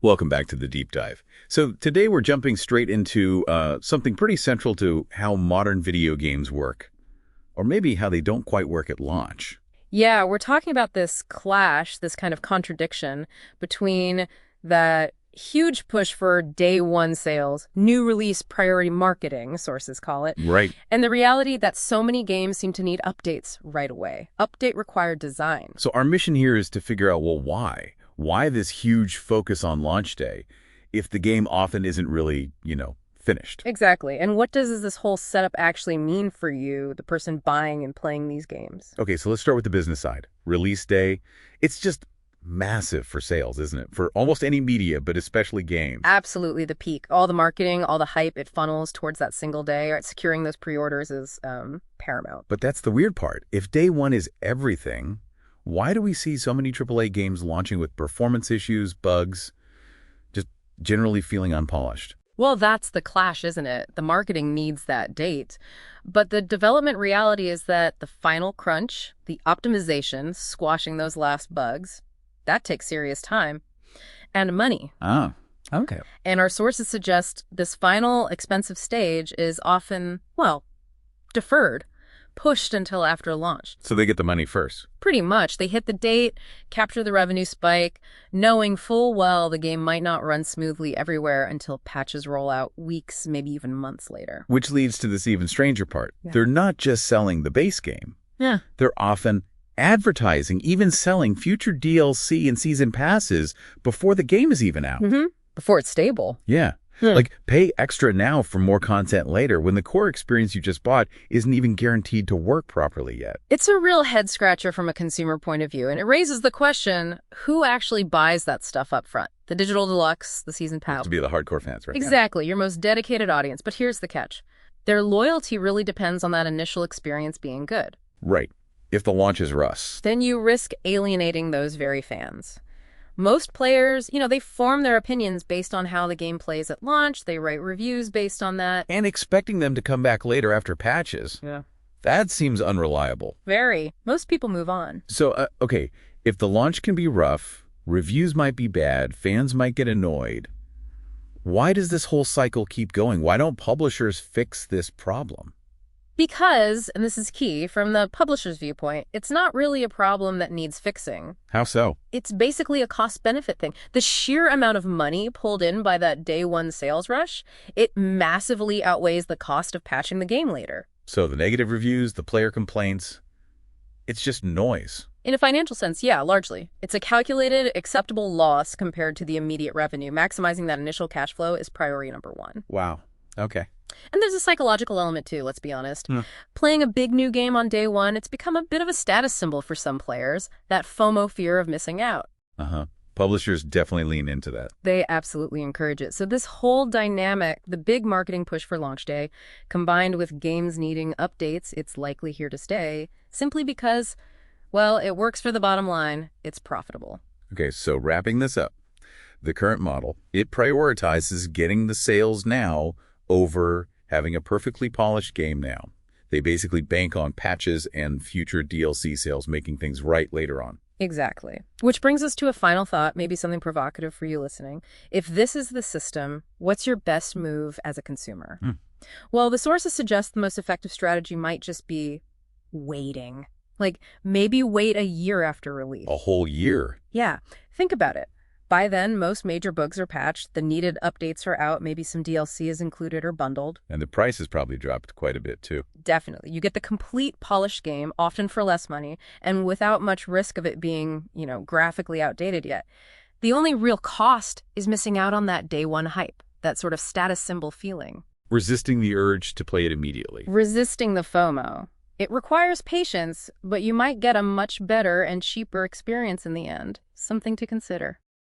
Welcome back to the deep dive. So today we're jumping straight into something pretty central to how modern video games work, or maybe how they don't quite work at launch. Yeah, we're talking about this clash, this kind of contradiction between that huge push for day one sales, new release priority marketing, sources call it, Right. and the reality that so many games seem to need updates right away. Update required design. So our mission here is to figure out, well, why? Why this huge focus on launch day if the game often isn't really, finished? Exactly. And what does this whole setup actually mean for you, the person buying and playing these games? Okay, so let's start with the business side. Release day, it's just massive for sales, isn't it? For almost any media, but especially games. Absolutely the peak. All the marketing, all the hype, it funnels towards that single day. Right? Securing those pre-orders is paramount. But that's the weird part. If day one is everything, why do we see so many AAA games launching with performance issues, bugs, just generally feeling unpolished? Well, that's the clash, isn't it? The marketing needs that date. But the development reality is that the final crunch, the optimization, squashing those last bugs, that takes serious time and money. Ah, okay. And our sources suggest this final expensive stage is often, well, deferred, pushed until after launch. So they get the money first. Pretty much. They hit the date, capture the revenue spike, knowing full well the game might not run smoothly everywhere until patches roll out weeks, maybe even months later. Which leads to this even stranger part. Yeah. They're not just selling the base game. Yeah. They're often advertising, even selling future DLC and season passes before the game is even out. Before it's stable. Yeah. Like, pay extra now for more content later when the core experience you just bought isn't even guaranteed to work properly yet. It's a real head scratcher from a consumer point of view, and it raises the question, who actually buys that stuff up front? The digital deluxe, the season pass. To be the hardcore fans, right? Exactly, your most dedicated audience. But here's the catch. Their loyalty really depends on that initial experience being good. Right. If the launch is Russ. Then you risk alienating those very fans. Most players, they form their opinions based on how the game plays at launch. They write reviews based on that. And expecting them to come back later after patches. Yeah. That seems unreliable. Very. Most people move on. So, okay, if the launch can be rough, reviews might be bad, fans might get annoyed, why does this whole cycle keep going? Why don't publishers fix this problem? Because, and this is key, from the publisher's viewpoint, it's not really a problem that needs fixing. How so? It's basically a cost-benefit thing. The sheer amount of money pulled in by that day one sales rush, it massively outweighs the cost of patching the game later. So the negative reviews, the player complaints, it's just noise. In a financial sense, yeah, largely. It's a calculated, acceptable loss compared to the immediate revenue. Maximizing that initial cash flow is priority number one. Wow. Okay. And there's a psychological element too, let's be honest. Playing a big new game on day one, it's become a bit of a status symbol for some players, that FOMO fear of missing out. Publishers definitely lean into that. They absolutely encourage it. So this whole dynamic, the big marketing push for launch day, combined with games needing updates, it's likely here to stay, simply because, well, it works for the bottom line, it's profitable. Okay, so wrapping this up, the current model, it prioritizes getting the sales now over having a perfectly polished game now. They basically bank on patches and future DLC sales, making things right later on. Exactly. Which brings us to a final thought, maybe something provocative for you listening. If this is the system, what's your best move as a consumer? Well, the sources suggest the most effective strategy might just be waiting. Like, maybe wait a year after release. A whole year? Yeah. Think about it. By then, most major bugs are patched, the needed updates are out, maybe some DLC is included or bundled. And the price has probably dropped quite a bit, too. Definitely. You get the complete polished game, often for less money, and without much risk of it being, graphically outdated yet. The only real cost is missing out on that day one hype, that sort of status symbol feeling. Resisting the urge to play it immediately. Resisting the FOMO. It requires patience, but you might get a much better and cheaper experience in the end. Something to consider.